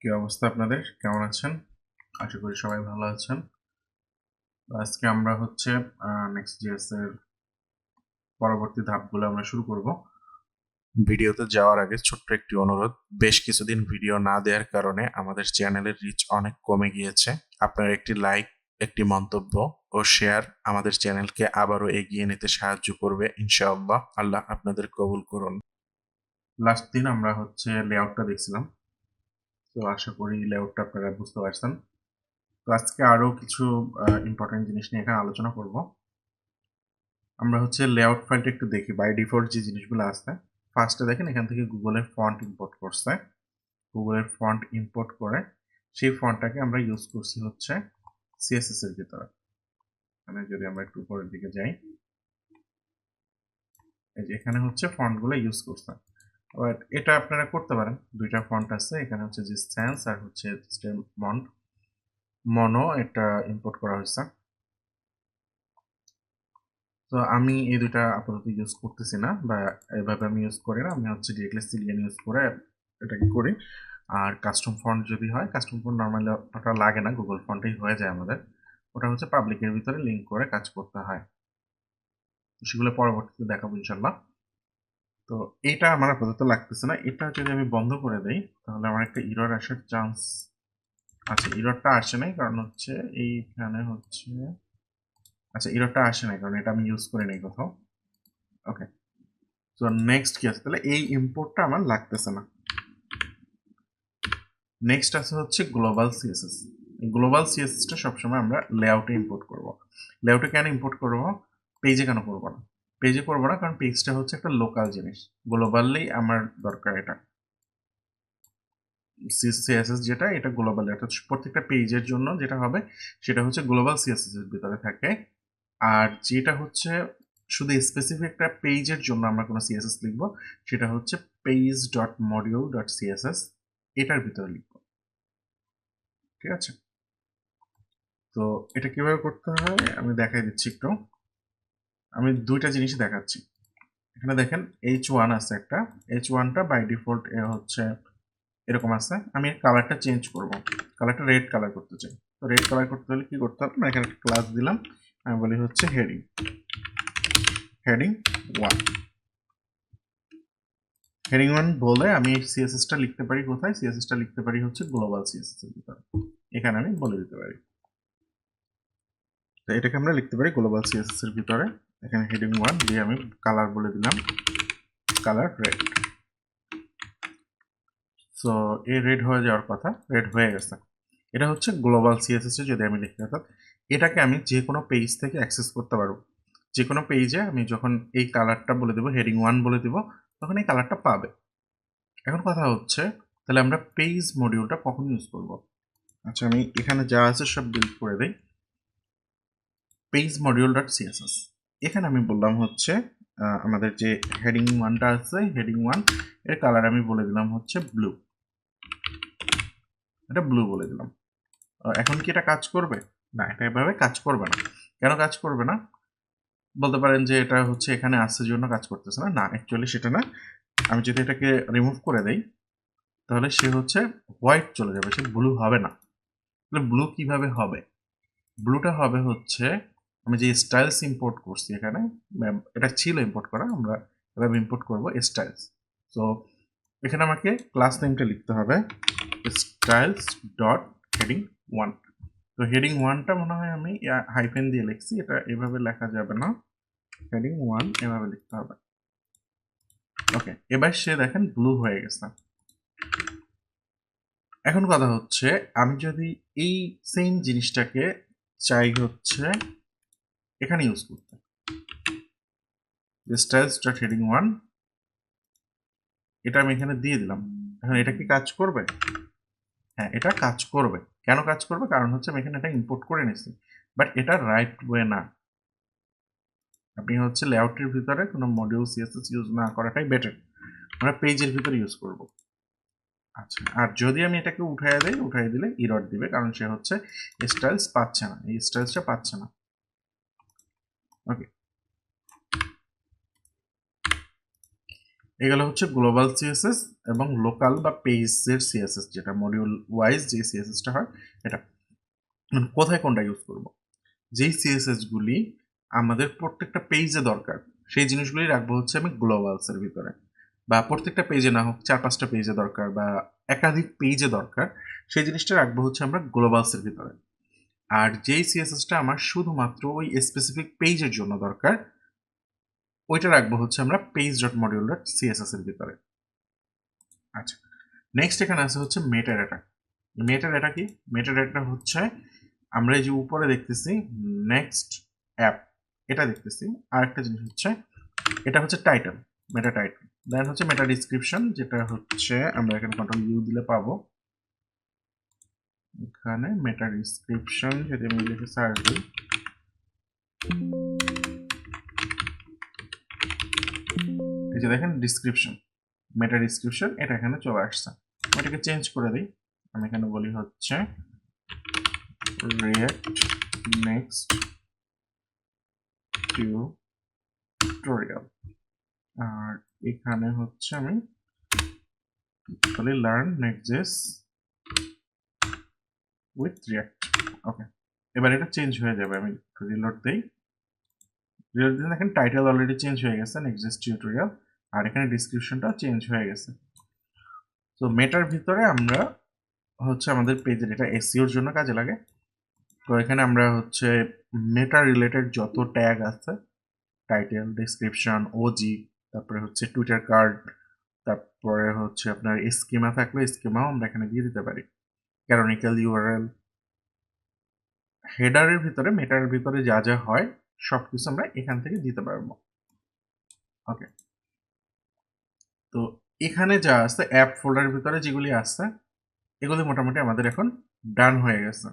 কি অবস্থা আপনাদের? কেমন আছেন? আশা করি সবাই ভালো আছেন। আজকে আমরা হচ্ছে Next.js এর পরবর্তী ধাপগুলো আমরা শুরু করব। ভিডিওতে যাওয়ার আগে ছোট্ট একটি অনুরোধ, বেশ কিছুদিন ভিডিও না দেওয়ার কারণে আমাদের চ্যানেলের রিচ অনেক কমে গিয়েছে। আপনার একটি লাইক, একটি মন্তব্য ও শেয়ার আমাদের চ্যানেলকে আবারও এগিয়ে নিতে সাহায্য করবে ইনশাআল্লাহ। আল্লাহ আপনাদের কবুল করুন। লাস্ট দিন আমরা হচ্ছে লেআউটটা দেখছিলাম, তো আশা করি লেআউটটা আপনারা বুঝতে পারছেন। তো আজকে আরো কিছু ইম্পর্টেন্ট জিনিস নিয়ে এখানে আলোচনা করব। আমরা হচ্ছে লেআউট ফাইলটা একটু দেখি। বাই ডিফল্ট যে জিনিসগুলো আছে, ফার্স্টে দেখেন এখান থেকে গুগলের ফন্ট ইম্পোর্ট করছে। গুগলের ফন্ট ইম্পোর্ট করে সেই ফন্টটাকে আমরা ইউজ করছি হচ্ছে সিএসএস এর ভিতরে। মানে যদি আমরা একটু উপরের দিকে যাই, এই যে এখানে হচ্ছে ফন্টগুলো ইউজ করছে। বাট এটা আপনারা করতে পারেন, দুইটা ফন্ট আছে এখানে, হচ্ছে যে স্ট্যান্স আর হচ্ছে মনো, এটা ইম্পোর্ট করা হয়েছে। তো আমি এই দুইটা আপাতত ইউজ করতেছি না, বা এভাবে আমি ইউজ করি না। আমি হচ্ছে ডিরেক্টলি সিলিয়ান ইউজ করে এটাকে করি। আর কাস্টম ফন্ট যদি হয়, কাস্টম ফন্ট নর্মালি ওটা লাগে না, গুগল ফন্টেই হয়ে যায় আমাদের। ওটা হচ্ছে পাবলিকের ভিতরে লিঙ্ক করে কাজ করতে হয়। সেগুলো পরবর্তীতে দেখাবো ইনশাল্লাহ। তো এটা আমার আপাতত লাগতেছে না। এটা যদি আমি বন্ধ করে দেই তাহলে আমার একটা ইরর আসার চান্স আছে। ইররটা আসে নাই কারণ হচ্ছে এইখানে হচ্ছে, আচ্ছা ইররটা আসে নাই কারণ এটা আমি ইউজ করি নাই কোথাও। ওকে, তো নেক্সট কি আছে, তাহলে এই ইম্পোর্টটা আমার লাগতেছে না। নেক্সট আছে হচ্ছে গ্লোবাল সিএসএস। গ্লোবাল সিএসএসটা সবসময় আমরা লেআউটে ইম্পোর্ট করব। লেআউটে কেন ইম্পোর্ট করব, পেজে কেন করব না? পেজে করব না কারণ পেজটা হচ্ছে একটা লোকাল জিনিস, গ্লোবালি আমার দরকার এটা। সিএসএস যেটা, এটা গ্লোবাল, এটা প্রত্যেকটা পেজের জন্য যেটা হবে সেটা হচ্ছে গ্লোবাল সিএসএস এর ভিতরে থাকে। আর যেটা হচ্ছে শুধু স্পেসিফিক একটা পেজের জন্য আমরা কোনো সিএসএস লিখবো, সেটা হচ্ছে page dot module dot CSS, এটার ভিতরে লিখবো। ঠিক আছে, তো এটা কিভাবে করতে হয় আমি দেখাই দিচ্ছি একটু। আমি দুইটা জিনিসই দেখাচ্ছি। এখানে দেখেন H1 আছে একটা, H1টা বাই ডিফল্ট হচ্ছে এরকম আছে। আমি এর কালারটা চেঞ্জ করব, কালারটা রেড কালার করতে চাই। তো রেড কালার করতে হলে কি করতে হবে, এখানে একটা ক্লাস দিলাম, আমি বলি হচ্ছে হেডিং, হেডিং 1। হেডিং 1 বলে আমি সিএসএসটা লিখতে পারি কোথায়, সিএসএসটা লিখতে পারি হচ্ছে গ্লোবাল সিএসএস এর ভিতরে, এখানে আমি বলে দিতে পারি। তো এটাকে আমরা লিখতে পারি গ্লোবাল সিএসএস এর ভিতরে। এখানে হেডিং 1 দিয়ে আমি কালার বলে দিলাম, কালার রেড। সো এই রেড হয়ে যাওয়ার কথা, রেড হয়ে গেছে। এটা হচ্ছে গ্লোবাল সিএসএস এ যদি আমি লিখি, অর্থাৎ এটাকে আমি যে কোনো পেজ থেকে অ্যাক্সেস করতে পারবো। যে কোনো পেজে আমি যখন এই কালারটা বলে দেবো, হেডিং 1 বলে দিব, তখন এই কালারটা পাবে। এখন কথা হচ্ছে, তাহলে আমরা পেজ মডিউলটা কখন ইউজ করব? আচ্ছা, আমি এখানে যা আছে সব ডিলিট করে দেই। পেজ মডিউল ডট সিএসএস, এখানে আমি বললাম হচ্ছে আমাদের যে হেডিং 1টা আছে, হেডিং 1 এর কালার আমি বলে দিলাম হচ্ছে ব্লু। এটা ব্লু বলে দিলাম। এখন কি এটা কাজ করবে? না, এটা এভাবে কাজ করবে না। কেন কাজ করবে না? বলতে পারেন যে এটা হচ্ছে এখানে আসছে জন্য কাজ করতেছে না। না, অ্যাকচুয়ালি সেটা না। আমি যদি এটাকে রিমুভ করে দেই তাহলে সে হচ্ছে হোয়াইট চলে যাবে, সে ব্লু হবে না। তাহলে ব্লু কিভাবে হবে? ব্লুটা হবে হচ্ছে, আমি যে স্টাইলস ইম্পোর্ট করছি এখানে, এটা ছিল ইম্পোর্ট করা, আমরা এভাবে ইম্পোর্ট করব স্টাইলস। তো এখানে আমাকে ক্লাস নেমটা লিখতে হবে স্টাইলস ডট হেডিং 1। তো হেডিং 1টা মনে হয় আমি হাইফেন দিয়ে লিখছি, এটা এভাবে লেখা যাবে না, হেডিং 1 এভাবে লিখতে হবে। ওকে, এবার সে দেখেন ব্লু হয়ে গেছে। এখন কথা হচ্ছে, আমি যদি এই সেম জিনিসটাকে চাই হচ্ছে এখানে ইউজ করতে, স্টাইলস ডট হেডিং 1, এটা আমি এখানে দিয়ে দিলাম। এখন এটা কি কাজ করবে? হ্যাঁ, এটা কাজ করবে। কেন কাজ করবে? কারণ হচ্ছে আমি এখানে এটা ইম্পোর্ট করে নিছি, বাট এটা রাইট ওয়ে না। আপনি হচ্ছে লেআউটের ভিতরে কোনো মডিউল সিএসএস ইউজ না করাটাই বেটার। আমরা পেজের ভিতরে ইউজ করব। আচ্ছা, আর যদি আমি এটাকে উঠাইয়া দেই, উঠাই দিলে ইরর দিবে, কারণ সে হচ্ছে স্টাইলস পাচ্ছে না, এই স্টাইলসটা পাচ্ছে না। ওকে, এগুলো হচ্ছে গ্লোবাল সিএসএস এবং লোকাল বা পেজের সিএসএস, যেটা মডিউল ওয়াইজ যে সিএসএসটা হয় এটা। কোথায় কোনটা ইউজ করব? যেই সিএসএস গুলি আমাদের প্রত্যেকটা পেজে দরকার সেই জিনিসগুলি রাখবো হচ্ছে আমি গ্লোবালসের ভিতরে, বা প্রত্যেকটা পেজে না হোক 4-5টা পেজে দরকার বা একাধিক পেজে দরকার সেই জিনিসটা রাখবো হচ্ছে আমরা গ্লোবালসের ভিতরে। আর যেই সিএসএসটা আমার শুধুমাত্র ওই স্পেসিফিক পেজের জন্য দরকার ওইটা রাখবো হচ্ছে আমরা page dot module dot CSS এর ভিতরে। আচ্ছা, নেক্সট এখানে আছে হচ্ছে মেটা ডেটা। মেটা ডেটা কি? মেটা ডেটা হচ্ছে আমরা এই যে উপরে দেখতেছি নেক্সট অ্যাপ, এটা দেখতেছি। আর একটা জিনিস হচ্ছে এটা হচ্ছে টাইটেল, মেটা টাইটেল। দেন হচ্ছে মেটা ডিসক্রিপশন, যেটা হচ্ছে আমরা এখানে কন্ট্রোল ইউ দিলে পাবো। এখানে মেটা ডিসক্রিপশন যদি আমি লিখে সার্চ দিই, এই যে দেখেন ডিসক্রিপশন, মেটা ডিসক্রিপশন, এটা এখানে চলে আসছে। এটাকে চেঞ্জ করে দিই, আমি এখানে বলি হচ্ছে রিয়েক্ট নেক্সট টিউটোরিয়াল। আর এখানে হচ্ছে আমি লার্ন নেক্সট উইথ রিয়েক্ট। ওকে, এবার এটা চেঞ্জ হয়ে যাবে। আমি রিলোড দিই, রিলোড দিলে দেখেন টাইটেল অলরেডি চেঞ্জ হয়ে গেছে নেক্সট টিউটোরিয়াল, আর এখানে ডিসক্রিপশনটা চেঞ্জ হয়ে গেছে। তো মেটার ভিতরে আমরা হচ্ছে আমাদের পেজের এটা এসইওর জন্য কাজে লাগে। তো এখানে আমরা হচ্ছে মেটা রিলেটেড যত ট্যাগ আছে, টাইটেল, ডেসক্রিপশন, ওজি, তারপরে হচ্ছে টুইটার কার্ড, তারপরে হচ্ছে আপনার স্কিমা থাকলে স্কিমাও আমরা এখানে দিয়ে দিতে পারি, ক্যানোনিক্যাল ইউআরএল, হেডারের ভিতরে মেটার ভিতরে যা যা হয় সবকিছু আমরা এখান থেকে দিতে পারবো। ওকে, তো এখানে যা আছে অ্যাপ ফোল্ডারের ভিতরে যেগুলি আছে এগুলি মোটামুটি আমাদের এখন ডান হয়ে গেছে।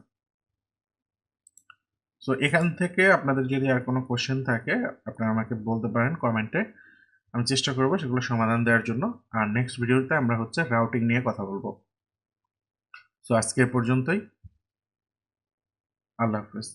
সো এখান থেকে আপনাদের যদি আর কোনো কোশ্চেন থাকে আপনারা আমাকে বলতে পারেন কমেন্টে, আমি চেষ্টা করবো সেগুলো সমাধান দেওয়ার জন্য। আর নেক্সট ভিডিওতে আমরা হচ্ছে রাউটিং নিয়ে কথা বলবো। সো আজকে এ পর্যন্তই, আল্লাহ হাফেজ।